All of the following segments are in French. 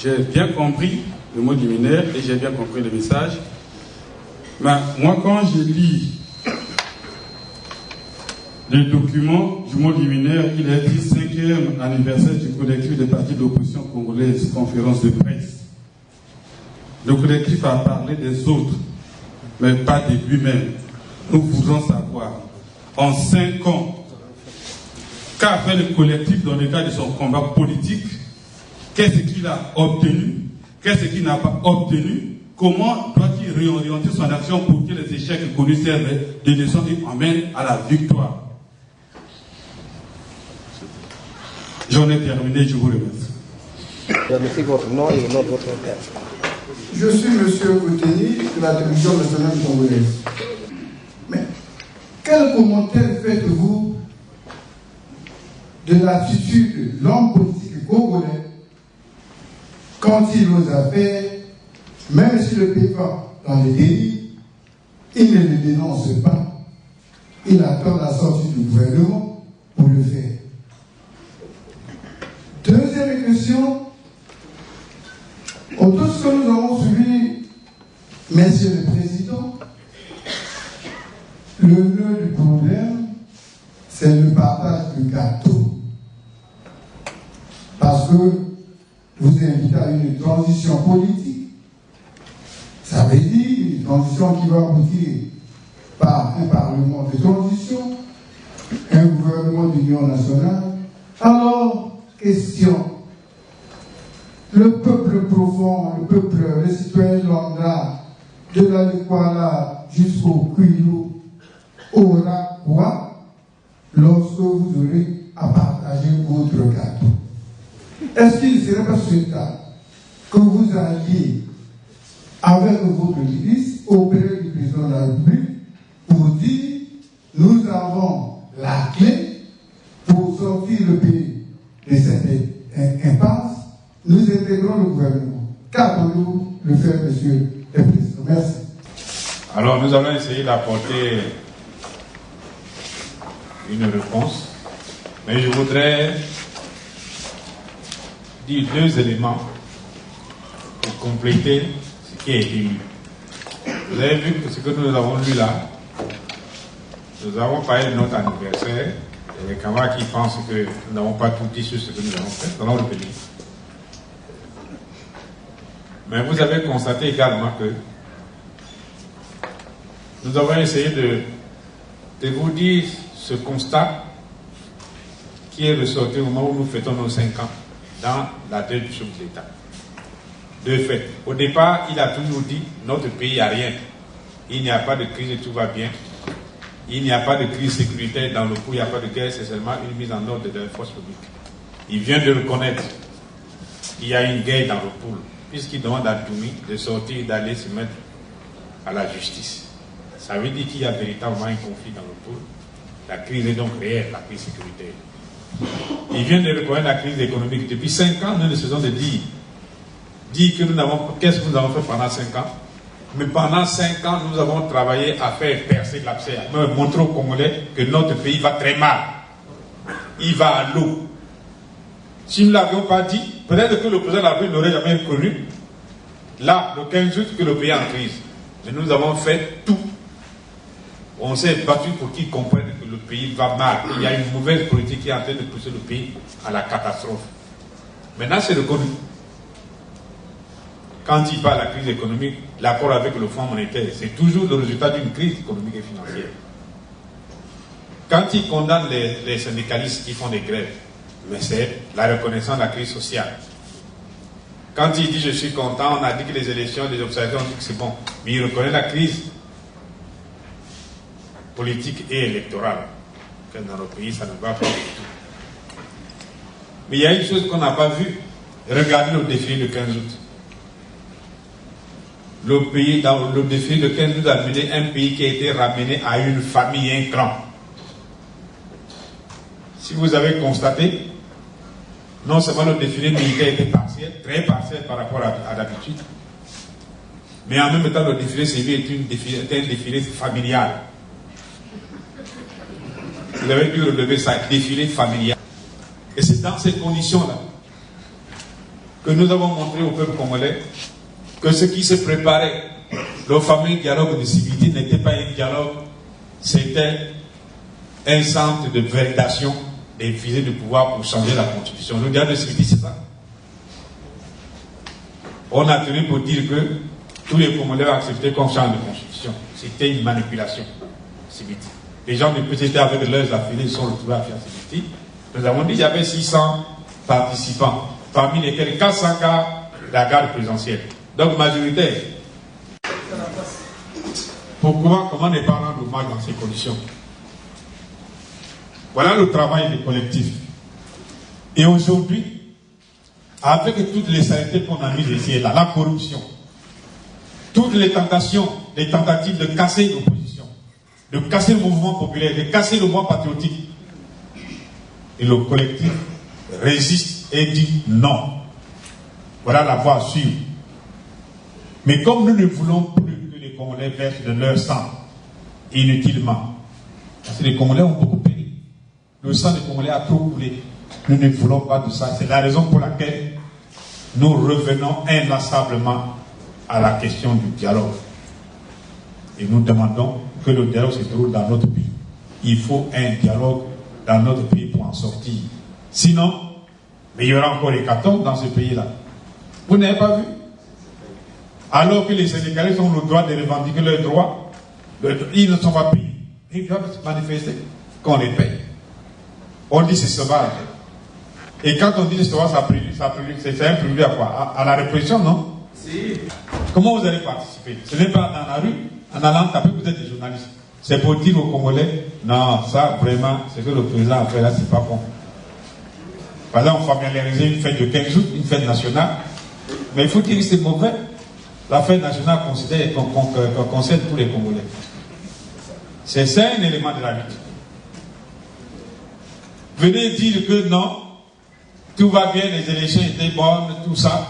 j'ai bien compris le mot liminaire et j'ai bien compris le message. Mais moi, quand je lis le document du mot liminaire, il est dit 5e anniversaire du collectif des partis d'opposition congolaise, conférence de presse. Le collectif a parlé des autres, mais pas de lui-même. Nous voulons savoir, en 5 ans, qu'a fait le collectif dans le cadre de son combat politique? Qu'est-ce qu'il a obtenu? Qu'est-ce qu'il n'a pas obtenu? Comment doit-il réorienter son action pour que les échecs connus servent de leçon et emmènent à la victoire? J'en ai terminé, je vous remercie. Merci votre nom et le nom de votre père. Je suis M. Outeni de la télévision nationale congolaise. Mais quel commentaire faites-vous de l'attitude de l'homme politique congolais quand il ose faire, même si le pays va dans les délits, il ne le dénonce pas. Il attend la sortie du gouvernement pour le faire. Deuxième question. Tout ce que nous avons suivi, Monsieur le Président, le nœud du problème, c'est le partage du gâteau. Parce que vous invitez à une transition politique. Ça veut dire une transition qui va aboutir par un parlement de transition, un gouvernement d'union nationale. Alors, question. Le peuple profond, le peuple, les citoyens lambda, de la Lekwala jusqu'au Kwilu, aura quoi lorsque vous aurez à partager votre gâteau? Est-ce qu'il ne serait pas souhaitable que vous alliez avec votre ministre auprès du président de la République pour dire nous avons la clé pour sortir le pays de cette impasse? Nous intégrons le gouvernement. Qu'attendez-vous de faire, monsieur le président? Merci. Alors, nous allons essayer d'apporter une réponse, mais je voudrais dire 2 éléments pour compléter ce qui a été lu. Vous avez vu que ce que nous avons lu là, nous avons parlé de notre anniversaire. Il y a des camarades qui pensent que nous n'avons pas tout dit sur ce que nous avons fait dans notre pays. Mais vous avez constaté également que nous avons essayé de vous dire ce constat qui est ressorti au moment où nous fêtons nos 5 ans dans la tête du chef de l'État. De fait, au départ, il a toujours dit notre pays n'a rien. Il n'y a pas de crise et tout va bien. Il n'y a pas de crise sécuritaire dans le pays, il n'y a pas de guerre, c'est seulement une mise en ordre de la force publique. Il vient de reconnaître qu'il y a une guerre dans le pool, puisqu'il demande à Doumi de sortir et d'aller se mettre à la justice. Ça veut dire qu'il y a véritablement un conflit dans le pool. La crise est donc réelle, la crise sécuritaire. Il vient de reconnaître la crise économique. Depuis 5 ans, nous ne cessons de dire que nous n'avons, qu'est-ce que nous avons fait pendant 5 ans? Mais pendant 5 ans, nous avons travaillé à faire percer l'abcès, à montrer aux Congolais que notre pays va très mal. Il va à l'eau. Si nous ne l'avions pas dit, peut-être que le président de la République n'aurait jamais reconnu, là, le 15 août, que le pays est en crise. Mais nous avons fait tout. On s'est battu pour qu'ils comprennent que le pays va mal. Il y a une mauvaise politique qui est en train de pousser le pays à la catastrophe. Maintenant, c'est reconnu. Quand il parle de la crise économique, l'accord avec le Fonds monétaire, c'est toujours le résultat d'une crise économique et financière. Quand il condamne les syndicalistes qui font des grèves, mais c'est la reconnaissance de la crise sociale. Quand il dit je suis content, on a dit que les élections, les observateurs ont dit que c'est bon, mais il reconnaît la crise politique et électorale. Que dans notre pays, ça ne va pas du tout. Mais il y a une chose qu'on n'a pas vue. Regardez le défilé du 15 août. Le pays, dans le défilé de 15 août, a mené un pays qui a été ramené à une famille, un clan. Si vous avez constaté, non seulement le défilé militaire était partiel, très partiel par rapport à d'habitude, mais en même temps le défilé civil était un défilé familial. Vous avez dû relever ça, défilé familial. Et c'est dans ces conditions-là que nous avons montré au peuple congolais que ce qui se préparait, le fameux dialogue de civilité, n'était pas un dialogue, c'était un centre de validation des visées de pouvoir pour changer la constitution. Le dialogue de civilité, c'est ça. On a tenu pour dire que tous les Congolais ont accepté qu'on change de constitution. C'était une manipulation. Civilité. Les gens du PCT avec leurs affiliés sont retrouvés à faire civilité. Nous avons dit qu'il y avait 600 participants, parmi lesquels 400 cas de la garde présidentielle. Donc majoritaire. Pourquoi, comment ne pas rendre hommage dans ces conditions? Voilà le travail des collectifs. Et aujourd'hui, avec toutes les saletés qu'on a mises ici et là, la corruption, toutes les tentations, les tentatives de casser l'opposition, de casser le mouvement populaire, de casser le mouvement patriotique, et le collectif résiste et dit non. Voilà la voie à suivre. Mais comme nous ne voulons plus que les Congolais versent de leur sang inutilement, parce que les Congolais ont beaucoup péri, le sang des Congolais a trop coulé, nous ne voulons pas de ça. C'est la raison pour laquelle nous revenons inlassablement à la question du dialogue. Et nous demandons que le dialogue se déroule dans notre pays. Il faut un dialogue dans notre pays pour en sortir. Sinon, mais il y aura encore les 14 dans ce pays-là. Vous n'avez pas vu? Alors que les Sénégalais ont le droit de revendiquer leurs droits, ils ne sont pas payés. Ils doivent se manifester qu'on les paye. On dit c'est sauvage. Et quand on dit c'est sauvage, c'est un prélude à quoi? À la répression, non? Si. Comment vous allez participer? Ce n'est pas dans la rue, en allant taper, vous êtes des journalistes. C'est pour dire aux Congolais, non, ça vraiment, ce que le président a fait là, c'est pas bon. Par exemple, on familiarisait une fête de 15 août, une fête nationale, mais il faut dire que c'est mauvais. La fête nationale concerne tous les Congolais. C'est un élément de la lutte. Venez dire que non, tout va bien, les élections étaient bonnes, tout ça.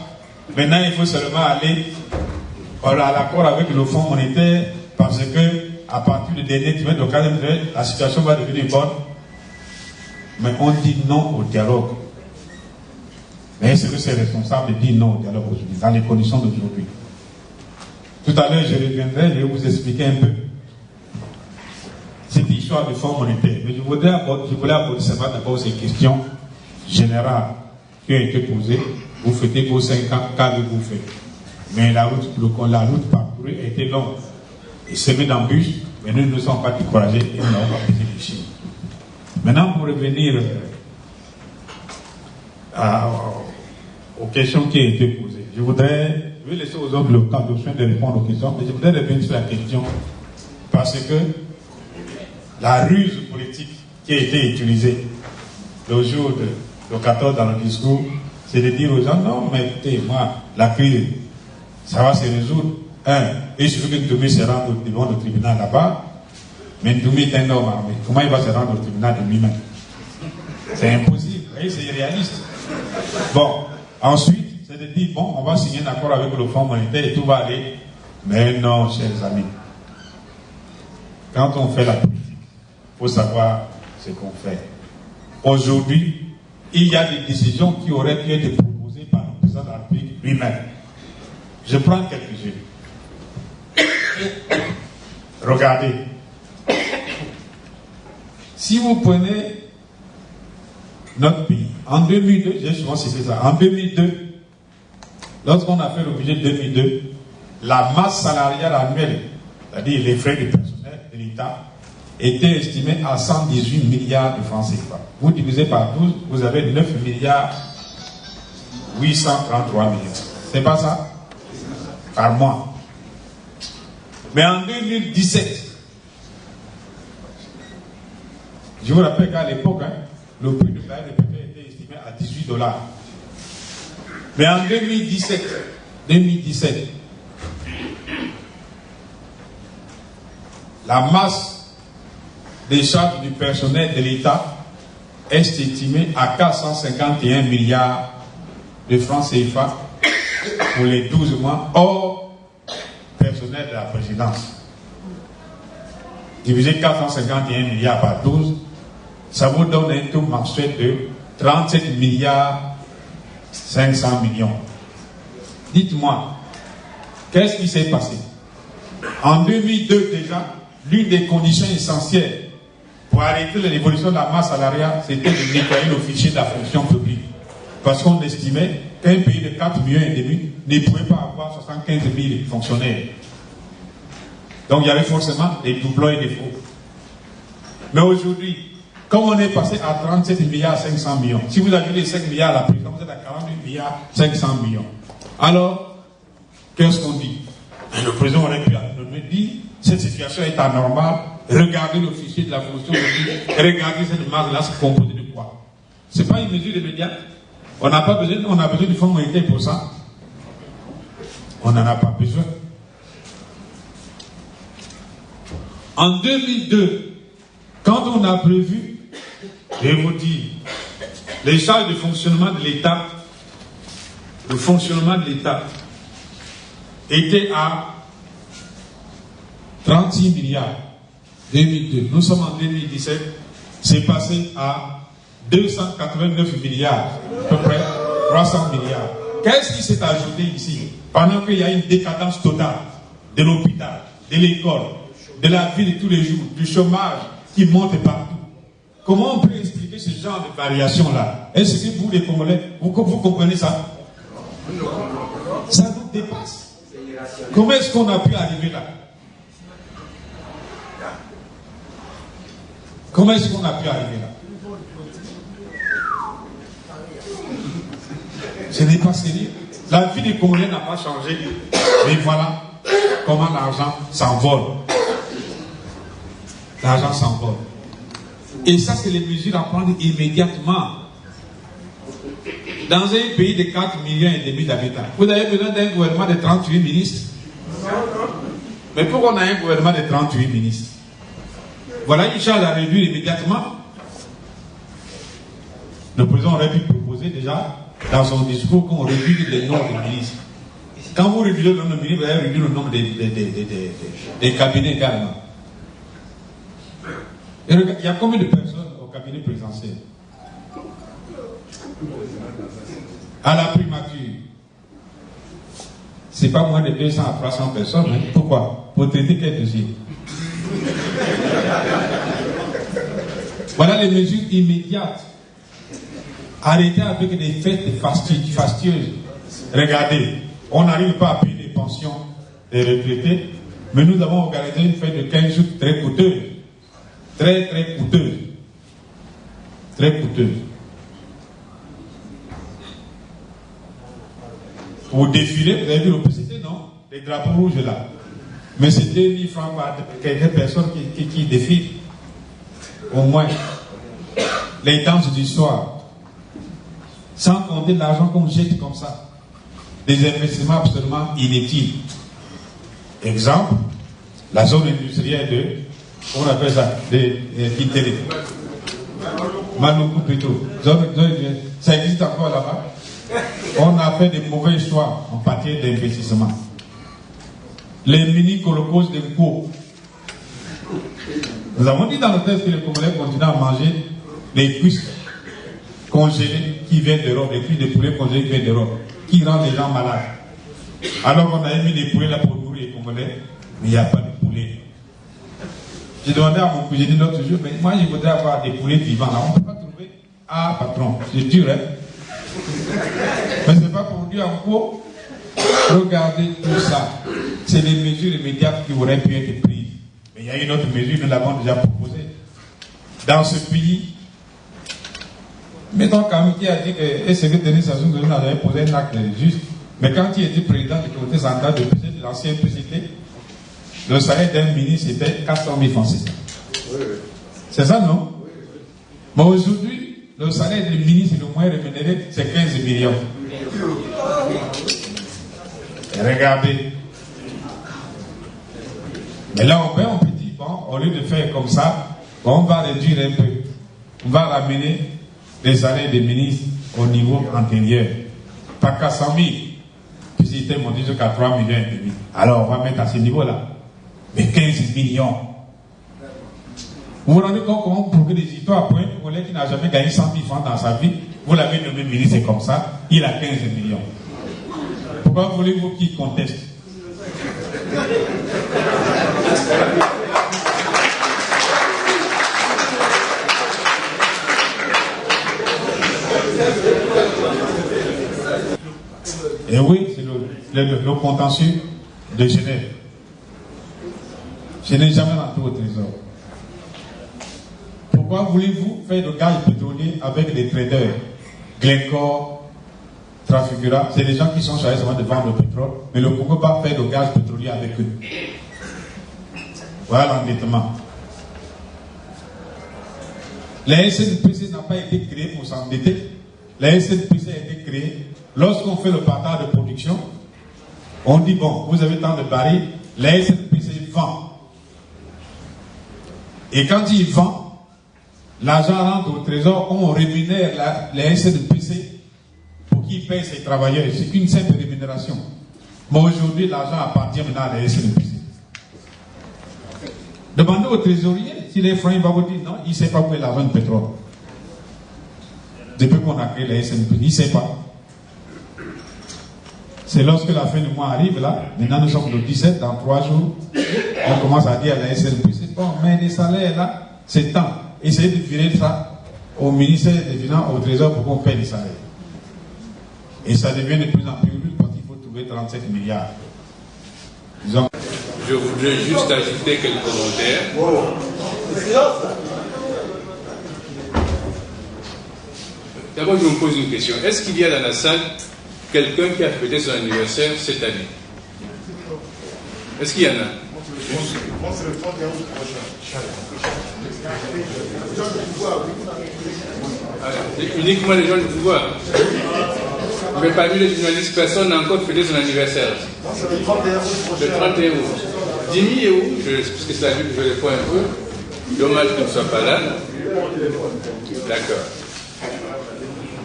Maintenant, il faut seulement aller à l'accord avec le Fonds monétaire parce que à partir du dernier trimestre, donc la situation va devenir bonne. Mais on dit non au dialogue. Mais est-ce que c'est responsable de dire non au dialogue aujourd'hui, dans les conditions d'aujourd'hui? Tout à l'heure, je reviendrai, je vais vous expliquer un peu cette histoire du Fonds monétaire. Mais je voulais aborder seulement d'abord ces questions générales qui ont été posées. Vous fêtez vos 5 ans, qu'avez-vous fait? Mais la route parcourue a été longue et semée d'embûches, mais nous ne nous sommes pas découragés et nous n'avons pas pété les chiffres. Maintenant, pour revenir aux questions qui ont été posées, je vais laisser aux autres le temps de répondre aux questions, mais je voudrais revenir sur la question parce que la ruse politique qui a été utilisée le jour le 14 dans le discours, c'est de dire aux gens, non, mais écoutez, moi, la crise, ça va se résoudre. Il suffit que Ndoumé se rende devant le tribunal là-bas, mais Ndoumé est un homme armé. Comment il va se rendre au tribunal de lui-même? C'est impossible, c'est irréaliste. Bon, ensuite, c'est de dire, bon, on va signer un accord avec le Fonds monétaire et tout va aller. Mais non, chers amis. Quand on fait la politique, il faut savoir ce qu'on fait. Aujourd'hui, il y a des décisions qui auraient pu être proposées par le président de la République lui-même. Je prends quelques-unes. Regardez. Si vous prenez notre pays, en 2002, j'ai souvent cité ça, en 2002, lorsqu'on a fait le budget de 2002, la masse salariale annuelle, c'est-à-dire les frais de personnel de l'État, était estimée à 118 milliards de francs CFA. Vous divisez par 12, vous avez 9 milliards 833 millions. C'est pas ça? Par mois. Mais en 2017, je vous rappelle qu'à l'époque, le prix du baril de pétrole était estimé à $18. Mais en 2017, la masse des charges du personnel de l'État est estimée à 451 milliards de francs CFA pour les 12 mois hors personnel de la présidence. Diviser 451 milliards par 12, ça vous donne un taux mensuel de 37 milliards 500 millions. Dites-moi, qu'est-ce qui s'est passé? En 2002 déjà, l'une des conditions essentielles pour arrêter l'évolution de la masse salariale, c'était de nettoyer le fichier de la fonction publique. Parce qu'on estimait qu'un pays de 4,5 millions ne pouvait pas avoir 75 000 fonctionnaires. Donc il y avait forcément des doublons et des faux. Mais aujourd'hui, comme on est passé à 37 milliards 500 millions, si vous ajoutez 5 milliards à la prison, vous êtes à 48 milliards 500 millions. Alors, qu'est-ce qu'on dit? Le président aurait pu nous dire, cette situation est anormale, regardez le fichier de la fonction publique, regardez cette masse-là, c'est composé de quoi? Ce n'est pas une mesure immédiate. On n'a pas besoin, on a besoin du fonds monétaire pour ça. On n'en a pas besoin. En 2002, quand on a prévu, je vais vous dire, les charges de fonctionnement de l'État, le fonctionnement de l'État était à 36 milliards. 2002. Nous sommes en 2017, c'est passé à 289 milliards, à peu près 300 milliards. Qu'est-ce qui s'est ajouté ici? Pendant qu'il y a une décadence totale de l'hôpital, de l'école, de la vie de tous les jours, du chômage qui monte partout. Comment on peut expliquer ce genre de variation-là? Est-ce que vous, les Congolais, vous comprenez ça? Ça nous dépasse. Comment est-ce qu'on a pu arriver là? Comment est-ce qu'on a pu arriver là? Ce n'est pas sérieux. La vie des Congolais n'a pas changé. Mais voilà comment l'argent s'envole. L'argent s'envole. Et ça, c'est les mesures à prendre immédiatement. Dans un pays de 4,5 millions d'habitants, vous avez besoin d'un gouvernement de 38 ministres. Mais pourquoi on a un gouvernement de 38 ministres? Voilà une charge à réduire immédiatement. Le président aurait pu proposer déjà dans son discours qu'on réduise les nombres de ministres. Quand vous réduisez le nombre de ministres, vous allez réduire le nombre des cabinets également. Et regarde, il y a combien de personnes au cabinet présidentiel? À la primature, c'est pas moins de 200 à 300 personnes. Hein? Pourquoi? Pour traiter quel dossier? Voilà les mesures immédiates. Arrêtez avec des fêtes fastueuses. Regardez, on n'arrive pas à payer les pensions des retraités, mais nous avons organisé une fête de 15 jours très coûteuse. Très, très coûteuse. Très coûteuse. Pour défiler, vous avez vu l'opacité, non? Les drapeaux rouges là. Mais c'est 2000 francs par quelques personnes qui défilent. Au moins. Les danses du soir. Sans compter l'argent qu'on jette comme ça. Des investissements absolument inutiles. Exemple, la zone industrielle de, on appelle ça, de Kitéré. Manoukou plutôt. Ça existe encore là-bas. On a fait des mauvais choix en matière d'investissement. Les mini-colocos de Mko. Nous avons dit dans le texte que les Congolais continuent à manger les cuisses congelées qui viennent d'Europe, les cuisses de poulet congelées qui viennent d'Europe, qui rendent les gens malades. Alors qu'on avait mis des poulets là pour nourrir les Congolais, mais il n'y a pas de poulet. J'ai demandé à mon cuisinier l'autre jour, mais moi je voudrais avoir des poulets vivants là. On ne peut pas trouver. Ah patron, c'est dur hein. Mais ce n'est pas pour dire en gros. Regardez tout ça. C'est les mesures immédiates qui auraient pu être prises. Mais il y a une autre mesure, nous l'avons déjà proposée. Dans ce pays, mettons quand même qui a dit que ce que Denis Sassou Nguesso avait posé un acte juste. Mais quand il était président du comité central de l'ancienne PCT, le salaire d'un ministre était 400 000 francs. C'est ça, non? Mais aujourd'hui, le salaire du ministre le moins rémunéré, c'est 15 millions. Et regardez. Mais là, on peut dire, bon, au lieu de faire comme ça, bon, on va réduire un peu. On va ramener les salaires des ministres au niveau antérieur. Pas qu'à 100 000. Puis c'était monté jusqu'à 3 millions et demi. Alors, on va mettre à ce niveau-là. Mais 15 millions. Vous vous rendez compte comment on peut des histoires pour un Congolais qui n'a jamais gagné 100 000 francs dans sa vie? vous l'avez nommé ministre, c'est comme ça, il a 15 millions. Pourquoi voulez-vous qu'il conteste? Et oui, c'est le contentieux de Genève. Je n'ai jamais rentré au trésor. Pourquoi voulez-vous faire de gaz pétrolier avec des traders, Glencore, Trafigura? C'est des gens qui sont chargés seulement de vendre le pétrole, mais le Congo ne peut pas faire de gaz pétrolier avec eux. Voilà l'endettement. La SNPC n'a pas été créée pour s'endetter. La SNPC a été créée lorsqu'on fait le partage de production. On dit, bon, vous avez tant de barils, la SNPC vend. Et quand il vend, l'argent rentre au trésor, on rémunère la SNPC pour qu'il paye ses travailleurs. C'est une simple rémunération. Mais aujourd'hui, l'argent appartient maintenant à la SNPC. Demandez au trésorier, s'il est franc, il va vous dire non, il ne sait pas où est l'argent du pétrole. Depuis qu'on a créé la SNPC, il ne sait pas. C'est lorsque la fin du mois arrive là, maintenant nous sommes le 17, dans 3 jours, on commence à dire à la SNPC, bon, mais les salaires là, c'est temps. Essayez de virer ça au ministère des Finances, au Trésor pour qu'on paye les salaires. Et ça devient de plus en plus rude parce qu'il faut trouver 37 milliards. Disons. Je voudrais juste ajouter quelques commentaires. D'abord, je me pose une question. Est-ce qu'il y a dans la salle quelqu'un qui a fêté son anniversaire cette année? Est-ce qu'il y en a? Moi, c'est le 31 août prochain. Uniquement les gens du pouvoir. Mais parmi les journalistes, personne n'a encore fêté son anniversaire. Non, c'est le 31 août prochain. Le 31 août. Dimi est où? Parce que c'est la vie que je réponds un peu. Dommage qu'il ne soit pas là. D'accord.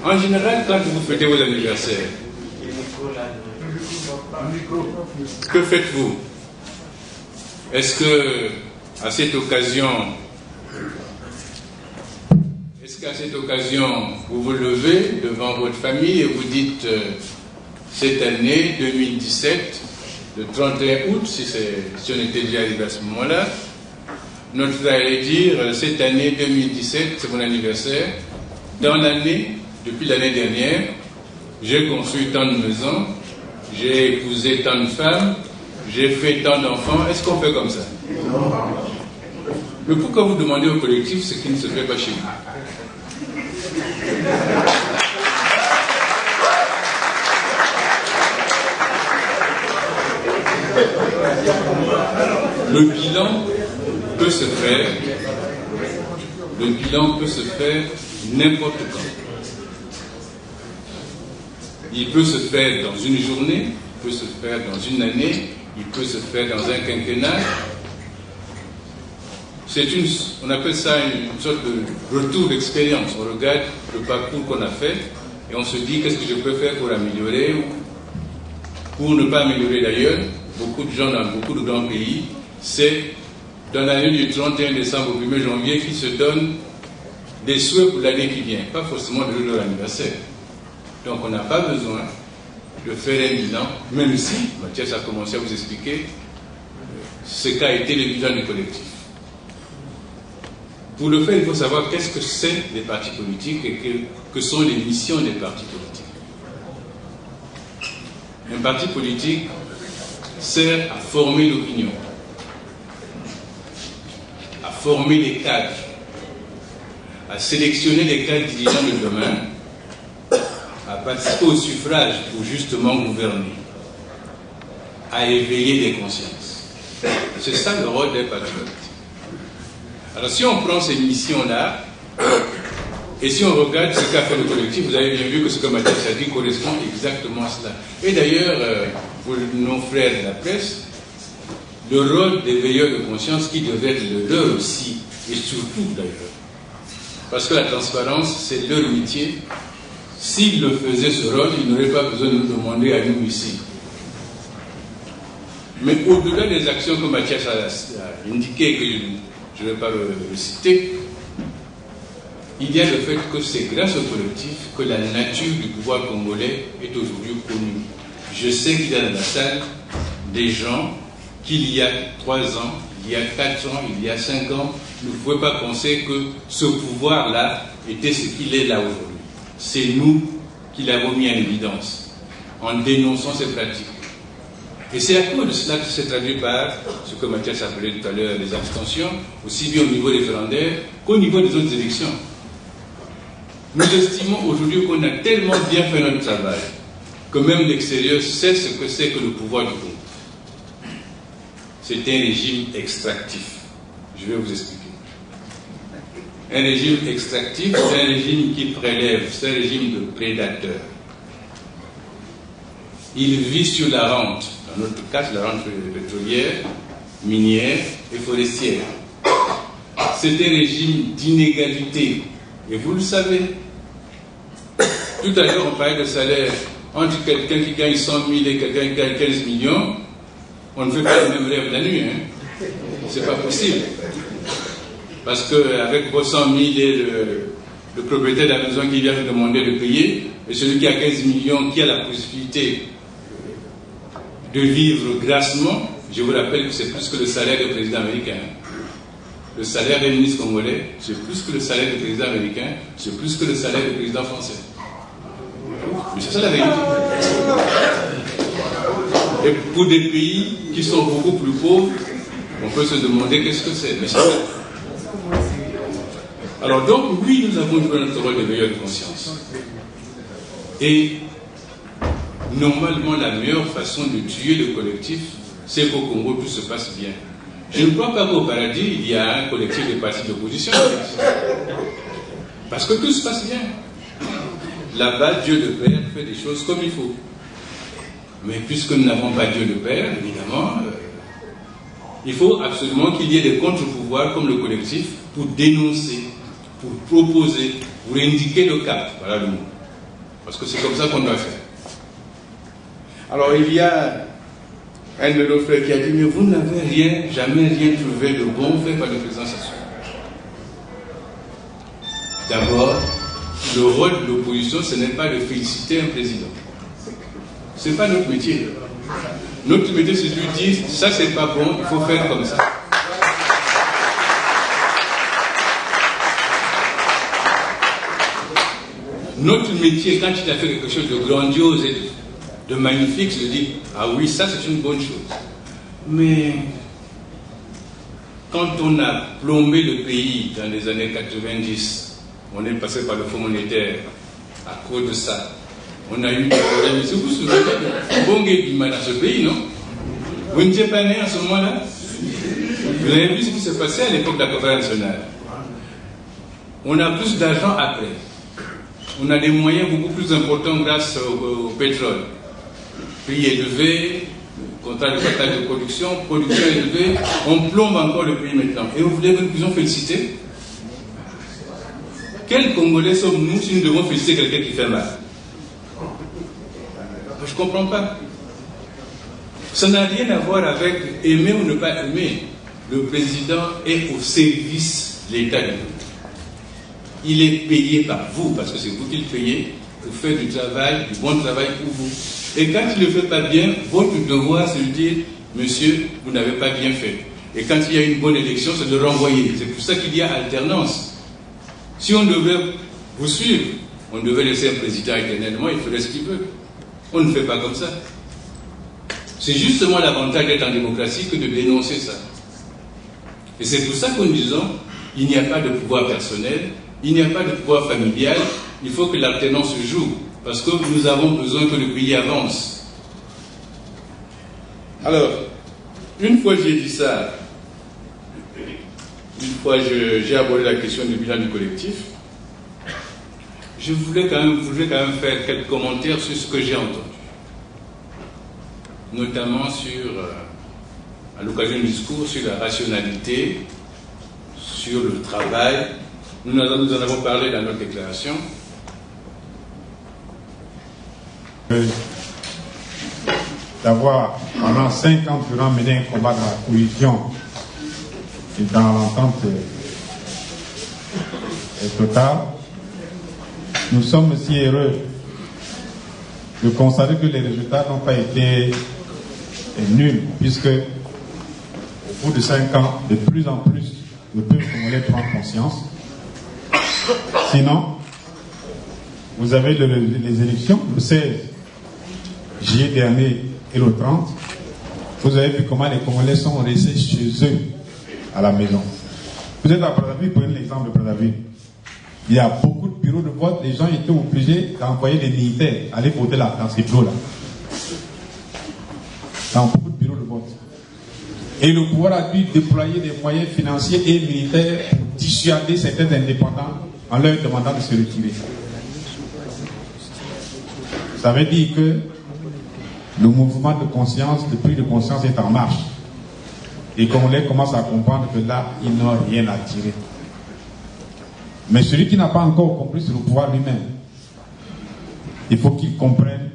En général, quand vous fêtez vos anniversaires, que faites-vous? Est-ce que, à cette occasion, vous vous levez devant votre famille et vous dites, cette année 2017, le 31 août, si on était déjà arrivé à ce moment-là, notre frère allait dire, cette année 2017, c'est mon anniversaire. Dans l'année, depuis l'année dernière, j'ai construit tant de maisons, j'ai épousé tant de femmes, j'ai fait tant d'enfants. Est-ce qu'on fait comme ça? Mais pourquoi vous demandez au collectif ce qui ne se fait pas chez vous? Le bilan peut se faire n'importe quand. Il peut se faire dans une journée, il peut se faire dans une année, il peut se faire dans un quinquennat. On appelle ça une sorte de retour d'expérience. On regarde le parcours qu'on a fait et on se dit qu'est-ce que je peux faire pour améliorer ou pour ne pas améliorer d'ailleurs. Beaucoup de gens dans beaucoup de grands pays, c'est dans l'année du 31 décembre au 1er janvier qu'ils se donnent des souhaits pour l'année qui vient, pas forcément de leur anniversaire. Donc on n'a pas besoin de faire un bilan, même si Mathias a commencé à vous expliquer ce qu'a été le bilan du collectif. Pour le faire, il faut savoir qu'est-ce que c'est les partis politiques et que sont les missions des partis politiques. Un parti politique sert à former l'opinion, à former les cadres, à sélectionner les cadres dirigeants de demain, à participer au suffrage pour justement gouverner, à éveiller des consciences. C'est ça le rôle des partis politiques. Alors si on prend ces missions-là, et si on regarde ce qu'a fait le collectif, vous avez bien vu que ce que Mathias a dit correspond exactement à cela. Et d'ailleurs, pour nos frères de la presse, le rôle des veilleurs de conscience qui devait être le leur aussi, et surtout d'ailleurs, parce que la transparence, c'est leur métier. S'ils le faisaient ce rôle, ils n'auraient pas besoin de nous demander à nous ici. Mais au-delà des actions que Mathias a indiquées, que je ne vais pas le citer, il y a le fait que c'est grâce au collectif que la nature du pouvoir congolais est aujourd'hui connue. Je sais qu'il y a dans la salle des gens qu'il y a 3 ans, il y a 4 ans, il y a 5 ans, vous ne pouvez pas penser que ce pouvoir-là était ce qu'il est là aujourd'hui. C'est nous qui l'avons mis en évidence en dénonçant ces pratiques. Et c'est à cause de cela que c'est traduit par ce que Mathias appelait tout à l'heure les abstentions, aussi bien au niveau référendaire qu'au niveau des autres élections. Nous estimons aujourd'hui qu'on a tellement bien fait notre travail que même l'extérieur sait ce que c'est que le pouvoir du Congo. C'est un régime extractif. Je vais vous expliquer. Un régime extractif, c'est un régime qui prélève, c'est un régime de prédateurs. Il vit sur la rente, dans notre cas, la rente pétrolière, minière et forestière. C'est un régime d'inégalité, et vous le savez. Tout à l'heure, on parlait de salaire entre quelqu'un qui gagne 100 000 et quelqu'un qui gagne 15 millions. On ne fait pas le même rêve la nuit, hein. C'est pas possible. Parce qu'avec vos 100 000 et le propriétaire de la maison qui vient vous demander de payer, et celui qui a 15 millions, qui a la possibilité de vivre grassement, je vous rappelle que c'est plus que le salaire du président américain. Le salaire des ministres congolais, c'est plus que le salaire du président américain, c'est plus que le salaire du président français. Mais c'est ça la vérité. Et pour des pays qui sont beaucoup plus pauvres, on peut se demander qu'est-ce que c'est. Mais c'est ça. Alors donc, oui, nous avons joué notre rôle de veilleur de conscience. Et normalement, la meilleure façon de tuer le collectif, c'est qu'au Congo, tout se passe bien. Je ne crois pas qu'au paradis, il y a un collectif de partis d'opposition. Parce que tout se passe bien. Là-bas, Dieu le Père fait des choses comme il faut. Mais puisque nous n'avons pas Dieu le Père, évidemment, il faut absolument qu'il y ait des contre-pouvoirs comme le collectif pour dénoncer, pour proposer, pour indiquer le cap. Voilà le mot. Parce que c'est comme ça qu'on doit faire. Alors il y a un de nos frères qui a dit, mais vous n'avez jamais rien trouvé de bon fait par le président Sassou. D'abord, le rôle de l'opposition, ce n'est pas de féliciter un président. Ce n'est pas notre métier. Notre métier, c'est de lui dire, ça c'est pas bon, il faut faire comme ça. Notre métier, quand il a fait quelque chose de grandiose et de magnifique, c'est de dire, ah oui, ça c'est une bonne chose. Mais quand on a plombé le pays dans les années 90, on est passé par le Fonds monétaire à cause de ça. On a eu des problèmes. Vous vous souvenez de Bongé Bima dans ce pays, non? Vous n'étiez pas né à ce moment-là? Vous avez vu ce qui s'est passé à l'époque de la conférence nationale. On a plus d'argent après. On a des moyens beaucoup plus importants grâce au pétrole. Prix élevé, contrat de partage de production élevée, on plombe encore le pays maintenant. Et vous voulez que nous puissions féliciter? Quels Congolais sommes-nous si nous devons féliciter quelqu'un qui fait mal? Je ne comprends pas. Ça n'a rien à voir avec aimer ou ne pas aimer. Le président est au service de l'État du pays. Il est payé par vous, parce que c'est vous qui le payez, pour faire du travail, du bon travail pour vous. Et quand il ne le fait pas bien, votre devoir, c'est de dire, monsieur, vous n'avez pas bien fait. Et quand il y a une bonne élection, c'est de renvoyer. C'est pour ça qu'il y a alternance. Si on devait vous suivre, on devait laisser un président éternellement, il ferait ce qu'il veut. On ne fait pas comme ça. C'est justement l'avantage d'être en démocratie que de dénoncer ça. Et c'est pour ça que nous disons, il n'y a pas de pouvoir personnel, il n'y a pas de pouvoir familial, il faut que l'alternance se joue, parce que nous avons besoin que le pays avance. Alors, une fois j'ai dit ça, une fois j'ai abordé la question du bilan du collectif, je voulais quand même faire quelques commentaires sur ce que j'ai entendu. Notamment à l'occasion du discours, sur la rationalité, sur le travail. Nous en avons parlé dans notre déclaration. D'avoir, pendant 5 ans durant, mené un combat dans la cohésion et dans l'entente Total, nous sommes si heureux de constater que les résultats n'ont pas été nuls, puisque au bout de 5 ans, de plus en plus de peuples congolais prendre conscience. Sinon, vous avez les élections le 16 juillet dernier et le 30. Vous avez vu comment les Congolais sont restés chez eux à la maison. Vous êtes à Brazzaville, prenez l'exemple de Brazzaville. Il y a beaucoup de bureaux de vote, les gens étaient obligés d'envoyer des militaires aller voter là, dans ces bureaux-là. Dans beaucoup de bureaux de vote. Et le pouvoir a dû déployer des moyens financiers et militaires pour dissuader certains indépendants en leur demandant de se retirer. Ça veut dire que le mouvement de conscience, de prise de conscience est en marche. Et qu'on les commence à comprendre que là, ils n'ont rien à tirer. Mais celui qui n'a pas encore compris, c'est le pouvoir lui-même. Il faut qu'il comprenne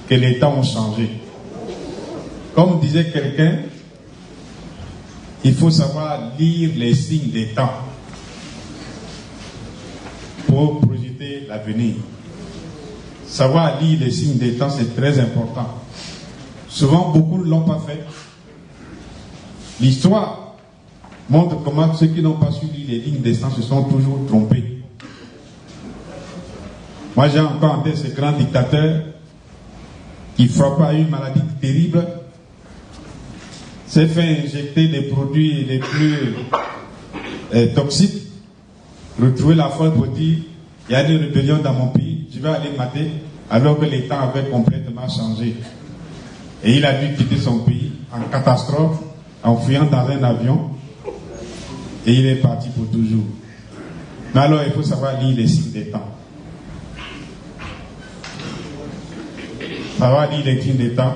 que les temps ont changé. Comme disait quelqu'un, il faut savoir lire les signes des temps pour projeter l'avenir. Savoir lire les signes des temps, c'est très important. Souvent, beaucoup ne l'ont pas fait. L'histoire montre comment ceux qui n'ont pas su lire les lignes des temps se sont toujours trompés. Moi, j'ai encore en tête ce grand dictateur qui frappa à une maladie terrible, s'est fait injecter des produits les plus toxiques, retrouver la foi pour dire il y a des rébellions dans mon pays, je vais aller mater, alors que les temps avaient complètement changé. Et il a dû quitter son pays en catastrophe, en fuyant dans un avion, et il est parti pour toujours. Mais alors il faut savoir lire les signes des temps. Savoir lire les signes des temps,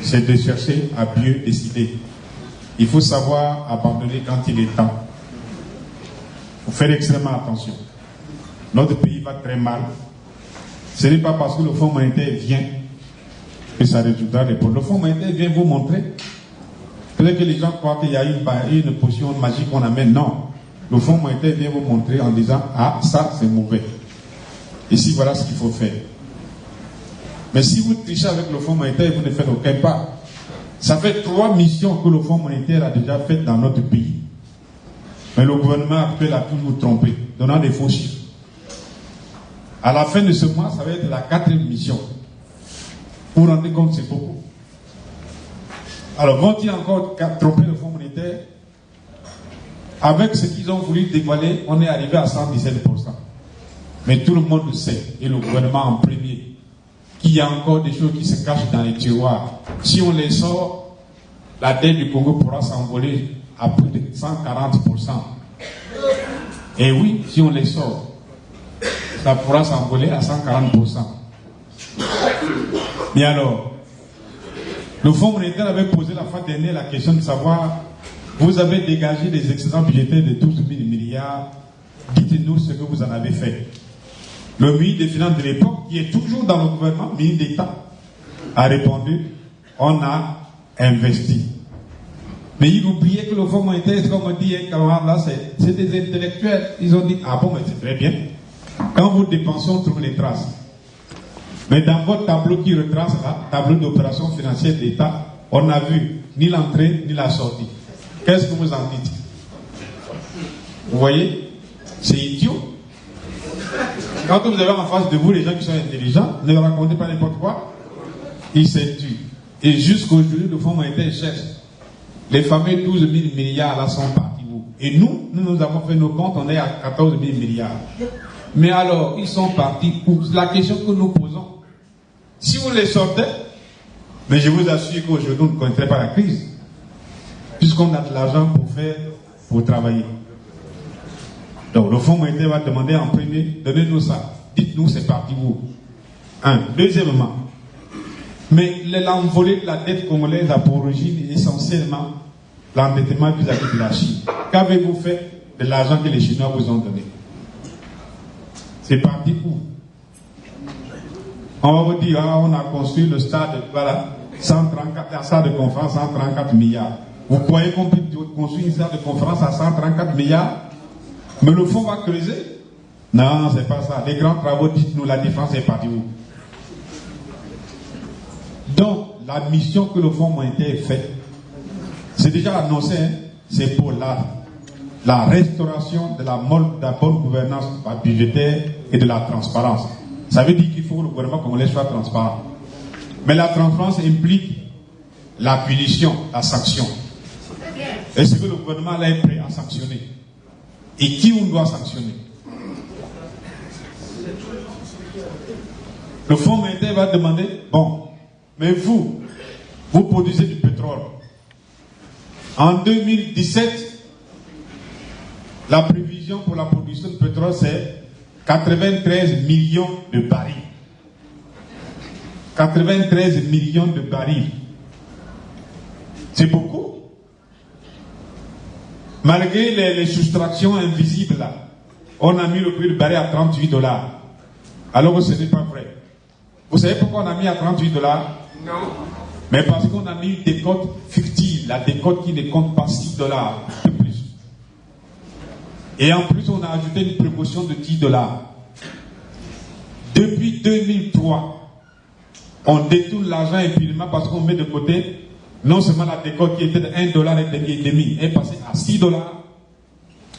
c'est de chercher à mieux décider. Il faut savoir abandonner quand il est temps. Il faut faire extrêmement attention. Notre pays va très mal. Ce n'est pas parce que le Fonds monétaire vient que ça résoudra les problèmes. Le Fonds monétaire vient vous montrer. Peut-être que les gens croient qu'il y a une potion magique qu'on amène. Non. Le Fonds monétaire vient vous montrer en disant ah, ça c'est mauvais. Ici, voilà ce qu'il faut faire. Mais si vous trichez avec le Fonds monétaire, vous ne faites aucun pas. Ça fait 3 missions que le Fonds monétaire a déjà faites dans notre pays. Mais le gouvernement actuel a toujours trompé, donnant des faux chiffres. À la fin de ce mois, ça va être la 4e mission. Vous vous rendez compte, c'est beaucoup. Alors, vont-ils encore tromper le Fonds monétaire? Avec ce qu'ils ont voulu dévoiler, on est arrivé à 117%. Mais tout le monde le sait, et le gouvernement en premier, qu'il y a encore des choses qui se cachent dans les tiroirs. Si on les sort, la dette du Congo pourra s'envoler à plus de 140%. Et oui, si on les sort, ça pourra s'envoler à 140%. Mais alors, le Fonds monétaire avait posé la fois dernière la question de savoir, vous avez dégagé des excédents budgétaires de 12 000 milliards, dites-nous ce que vous en avez fait. Le ministre des Finances de l'époque, qui est toujours dans le gouvernement, ministre d'État, a répondu, on a investi. Mais il oubliait que le Fonds monétaire, comme dit un camarade là, c'est des intellectuels. Ils ont dit, ah bon, mais c'est très bien. Quand vous dépensez, on trouve les traces. Mais dans votre tableau qui retrace là, tableau d'opération financière d'État, on n'a vu ni l'entrée ni la sortie. Qu'est-ce que vous en dites? Vous voyez? C'est idiot. Quand vous avez en face de vous les gens qui sont intelligents, ne leur racontez pas n'importe quoi. Ils s'intuent. Et jusqu'aujourd'hui, le Fonds monétaire cherche. Les fameux 12 000 milliards là sont partis où? Et nous avons fait nos comptes, on est à 14 000 milliards. Mais alors, ils sont partis où? La question que nous posons. Si vous les sortez, mais je vous assure qu'aujourd'hui, on ne connaîtrait pas la crise. Puisqu'on a de l'argent pour travailler. Donc, le Fonds monétaire va demander en premier, donnez-nous ça. Dites-nous c'est parti où? Deuxièmement, mais l'envolée de la dette congolaise a pour origine essentiellement l'endettement vis-à-vis de la Chine. Qu'avez-vous fait de l'argent que les Chinois vous ont donné? C'est parti où? On va vous dire, on a construit le stade, voilà, 134, la salle de conférence, 134 milliards. Vous croyez qu'on peut construire une salle de conférence à 134 milliards? Mais le fonds va creuser? Non, c'est pas ça. Les grands travaux, dites-nous, la différence est partie où? Donc, la mission que le fonds monétaire fait, c'est déjà annoncé, hein, c'est pour la restauration de la bonne gouvernance budgétaire et de la transparence. Ça veut dire qu'il faut que le gouvernement congolais soit transparent. Mais la transparence implique la punition, la sanction. Est-ce que le gouvernement là est prêt à sanctionner? Et qui on doit sanctionner? Le fonds monétaire va demander, bon, mais vous produisez du pétrole. En 2017, la prévision pour la production de pétrole, c'est 93 millions de barils. 93 millions de barils. C'est beaucoup. Malgré les soustractions invisibles, là, on a mis le prix du baril à $38. Alors que ce n'est pas vrai. Vous savez pourquoi on a mis à $38? Non. Mais parce qu'on a mis une décote fictive, la décote qui ne compte pas $6 de plus. Et en plus, on a ajouté une précaution de $10. Depuis 2003, on détourne l'argent impunément parce qu'on met de côté non seulement la décote qui était de $1,5 est passée à $6.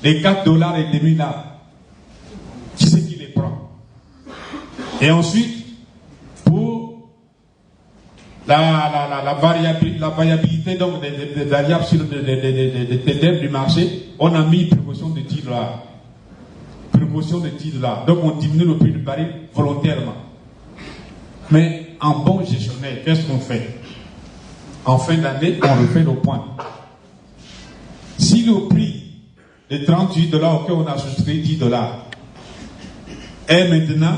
Les $4,5 là, qui c'est qui les prend? Et ensuite, pour la variabilité donc des variables sur des du marché, on a mis une précaution de $10. Précaution de $10. Donc on diminue le prix du baril volontairement. Mais en bon gestionnaire, qu'est-ce qu'on fait? En fin d'année, on refait le point. Si le prix de $38 auquel on a souscrit $10 est maintenant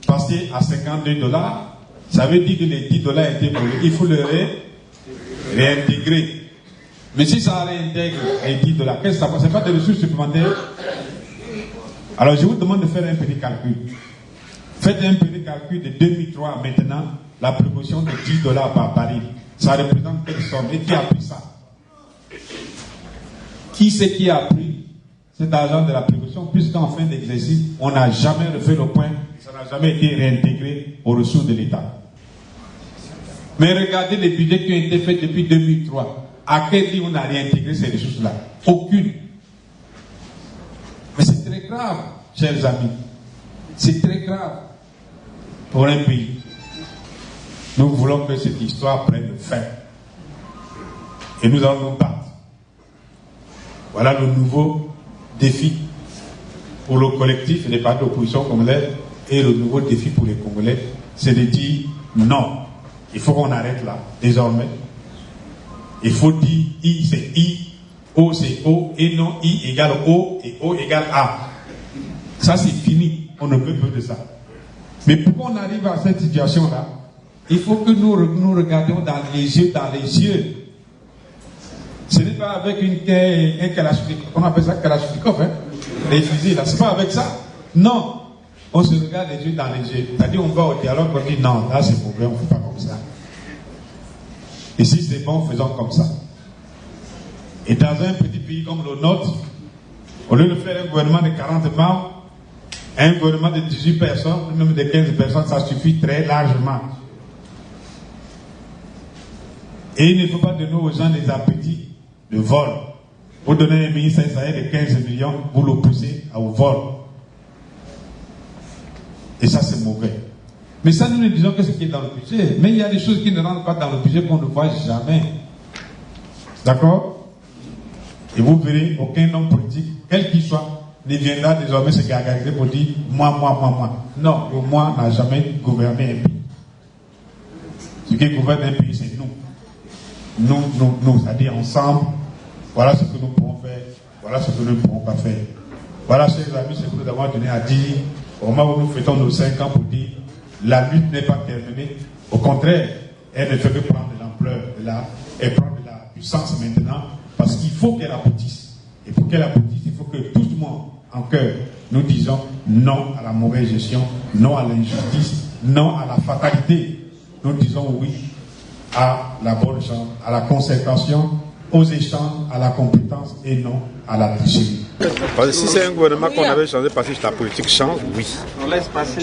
passé à $52, ça veut dire que les $10 étaient volés. Il faut le réintégrer. Mais si ça réintègre les $10, qu'est-ce que ça passe? Ce n'est pas des ressources supplémentaires. Alors je vous demande de faire un petit calcul. Faites un petit calcul de 2003 à maintenant, la précaution de $10 par baril. Ça représente quelle somme? Et qui a pris ça? Qui c'est qui a pris cet argent de la précaution? Puisqu'en fin d'exercice, on n'a jamais refait le point, ça n'a jamais été réintégré aux ressources de l'État. Mais regardez les budgets qui ont été faits depuis 2003. À quel niveau on a réintégré ces ressources-là? Aucune. Mais c'est très grave, chers amis. C'est très grave pour un pays. Nous voulons que cette histoire prenne fin. Et nous allons nous battre. Voilà le nouveau défi pour le collectif et les partis d'opposition congolais. Et le nouveau défi pour les Congolais, c'est de dire non. Il faut qu'on arrête là, désormais. Il faut dire I c'est I, O c'est O, et non I égale O, et O égale A. Ça c'est fini. On ne peut plus de ça. Mais pour qu'on arrive à cette situation-là, il faut que nous regardions dans les yeux. Ce n'est pas avec un kalachnikov, on appelle ça kalachnikov, hein, les fusils là, c'est pas avec ça. Non, on se regarde les yeux dans les yeux. C'est-à-dire on va au dialogue, on dit non, là c'est mauvais, on ne fait pas comme ça. Et si c'est bon, faisons comme ça. Et dans un petit pays comme le nôtre, au lieu de faire un gouvernement de 40 membres, un gouvernement de 18 personnes, même de 15 personnes, ça suffit très largement. Et il ne faut pas donner aux gens des appétits de vol. Vous donnez un ministre de 15 millions, vous le poussez au vol. Et ça, c'est mauvais. Mais ça, nous ne disons que ce qui est dans le budget. Mais il y a des choses qui ne rentrent pas dans le budget qu'on ne voit jamais. D'accord? Et vous verrez, aucun homme politique, quel qu'il soit, ne viendra désormais se gargariser pour dire moi. Non, le moi n'a jamais gouverné un pays. Ce qui gouverne un pays, c'est nous. Nous, c'est-à-dire ensemble, voilà ce que nous pouvons faire, voilà ce que nous ne pouvons pas faire. Voilà, chers amis, ce que nous avons donné à dire au moment où nous fêtons nos 5 ans pour dire la lutte n'est pas terminée. Au contraire, elle ne fait que prendre de l'ampleur et prendre de la puissance maintenant, parce qu'il faut qu'elle aboutisse. Et pour qu'elle aboutisse, il faut que tout le monde, en cœur, nous disons non à la mauvaise gestion, non à l'injustice, non à la fatalité. Nous disons oui à la bonne chance, à la concertation aux échanges, à la compétence et non à la tricherie. Parce que si c'est un gouvernement qu'on avait changé parce que la politique change, oui.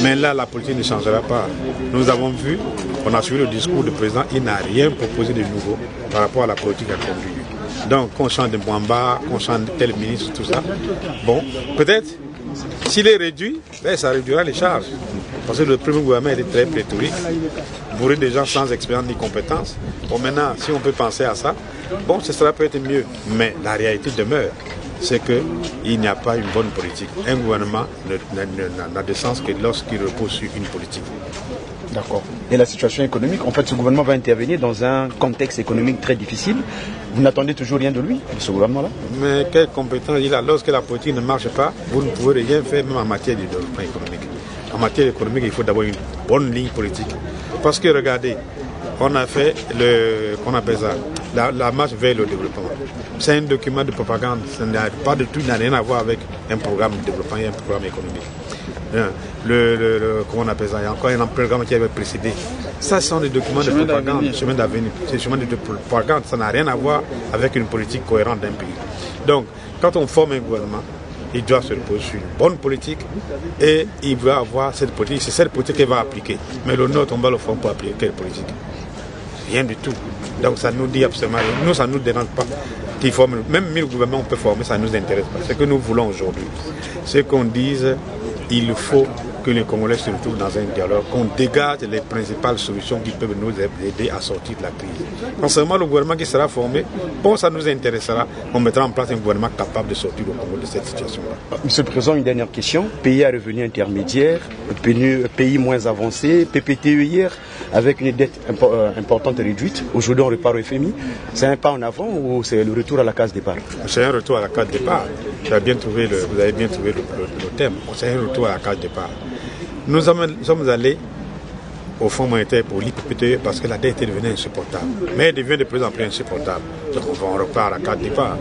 Mais là, la politique ne changera pas. Nous avons vu, on a suivi le discours du président, il n'a rien proposé de nouveau par rapport à la politique à conduire. Donc, qu'on change de Mwamba, qu'on change de tel ministre, tout ça. Bon, peut-être, s'il est réduit, ben, ça réduira les charges. Parce que le premier gouvernement était très pléthorique, bourré de gens sans expérience ni compétences. Bon, maintenant, si on peut penser à ça, bon, ce sera peut-être mieux. Mais la réalité demeure, c'est qu'il n'y a pas une bonne politique. Un gouvernement n'a de sens que lorsqu'il repose sur une politique. D'accord. Et la situation économique, en fait, ce gouvernement va intervenir dans un contexte économique très difficile. Vous n'attendez toujours rien de lui, de ce gouvernement-là? Mais quelle compétence il a? Lorsque la politique ne marche pas, vous ne pouvez rien faire, même en matière de développement économique. En matière économique, il faut d'abord une bonne ligne politique. Parce que regardez, on a fait qu'on appelle ça, la marche vers le développement. C'est un document de propagande, ça n'a pas de tout, n'a rien à voir avec un programme de développement et un programme économique. Comment on appelle ça? Il y a encore un programme qui avait précédé. Ça, ce sont des documents de propagande, chemin d'avenir. C'est chemin de propagande, ça n'a rien à voir avec une politique cohérente d'un pays. Donc, quand on forme un gouvernement, il doit se reposer sur une bonne politique et il va avoir cette politique. C'est cette politique qu'il va appliquer. Mais le nôtre, on va le former pour appliquer quelle politique? Rien du tout. Donc ça nous dit absolument rien. Nous, ça ne nous dérange pas qu'ils forment. Même 1000 gouvernements, on peut former, ça ne nous intéresse pas. Ce que nous voulons aujourd'hui, c'est qu'on dise il faut que les Congolais se retrouvent dans un dialogue, qu'on dégage les principales solutions qui peuvent nous aider à sortir de la crise. Non seulement le gouvernement qui sera formé, bon, ça nous intéressera, on mettra en place un gouvernement capable de sortir le Congo de cette situation-là. Monsieur le Président, une dernière question. Pays à revenu intermédiaire, pays moins avancé, PPTE hier, avec une dette importante et réduite. Aujourd'hui, on repart au FMI. C'est un pas en avant ou c'est le retour à la case départ? C'est un retour à la case départ. Vous avez bien trouvé le thème. C'est un retour à la case départ. Nous sommes allés au Fonds monétaire pour l'IPPTE parce que la dette est devenue insupportable. Mais elle devient de plus en plus insupportable. Donc on repart à la case départ.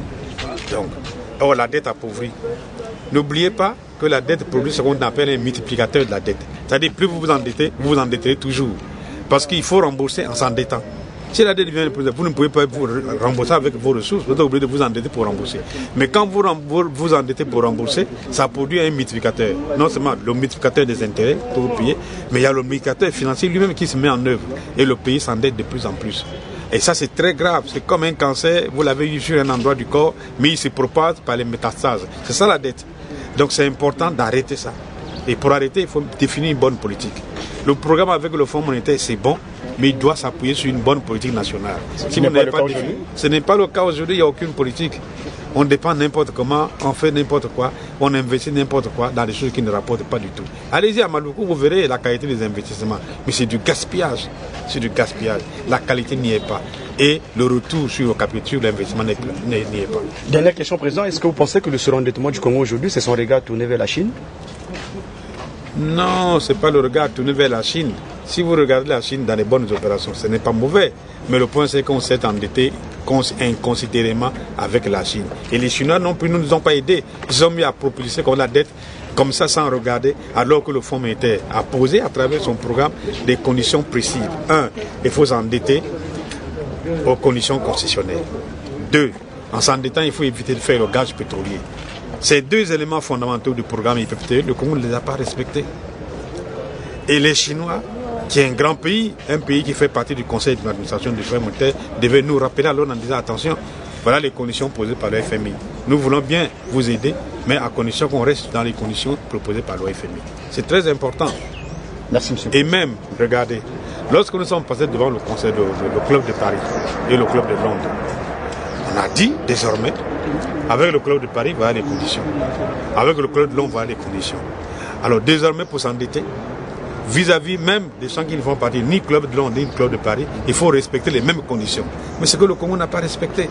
Donc, or la dette appauvrit. N'oubliez pas que la dette produit ce qu'on appelle un multiplicateur de la dette. C'est-à-dire plus vous vous endetterez toujours. Parce qu'il faut rembourser en s'endettant. Si la dette devient plus, vous ne pouvez pas vous rembourser avec vos ressources, vous êtes obligé de vous endetter pour rembourser. Mais quand vous vous endettez pour rembourser, ça produit un multiplicateur. Non seulement le multiplicateur des intérêts pour vous payer, mais il y a le multiplicateur financier lui-même qui se met en œuvre. Et le pays s'endette de plus en plus. Et ça, c'est très grave. C'est comme un cancer, vous l'avez eu sur un endroit du corps, mais il se propage par les métastases. C'est ça la dette. Donc c'est important d'arrêter ça. Et pour arrêter, il faut définir une bonne politique. Le programme avec le Fonds monétaire, c'est bon, mais il doit s'appuyer sur une bonne politique nationale. Si vous n'avez pas défini, ce n'est pas le cas aujourd'hui, il n'y a aucune politique. On dépend n'importe comment, on fait n'importe quoi, on investit n'importe quoi dans des choses qui ne rapportent pas du tout. Allez-y à Maluku, vous verrez la qualité des investissements. Mais c'est du gaspillage. C'est du gaspillage. La qualité n'y est pas. Et le retour sur le capital, sur l'investissement n'y est pas. Dernière question, Président. Est-ce que vous pensez que le surendettement du Congo aujourd'hui, c'est son regard tourné vers la Chine? Non, ce n'est pas le regard tourné vers la Chine. Si vous regardez la Chine dans les bonnes opérations, ce n'est pas mauvais. Mais le point, c'est qu'on s'est endetté inconsidérément avec la Chine. Et les Chinois non plus ne nous ont pas aidés. Ils ont mis à propulser comme la dette, comme ça sans regarder, alors que le Fonds monétaire a posé à travers son programme des conditions précises. 1, il faut s'endetter aux conditions concessionnaires. 2, en s'endettant, il faut éviter de faire le gage pétrolier. Ces deux éléments fondamentaux du programme IPPTE, le Congo ne les a pas respectés. Et les Chinois, qui est un grand pays, un pays qui fait partie du conseil d'administration du Fonds monétaire, devaient nous rappeler alors en disant attention, voilà les conditions posées par le FMI. Nous voulons bien vous aider, mais à condition qu'on reste dans les conditions proposées par le FMI. C'est très important. Merci, monsieur. Et même, regardez, lorsque nous sommes passés devant le conseil le club de Paris et le club de Londres, on a dit désormais, avec le club de Paris, voilà les conditions. Avec le club de Londres, voilà les conditions. Alors désormais, pour s'endetter, vis-à-vis même des gens qui ne font partie ni club de Londres ni club de Paris, il faut respecter les mêmes conditions. Mais c'est que le Congo n'a pas respecté.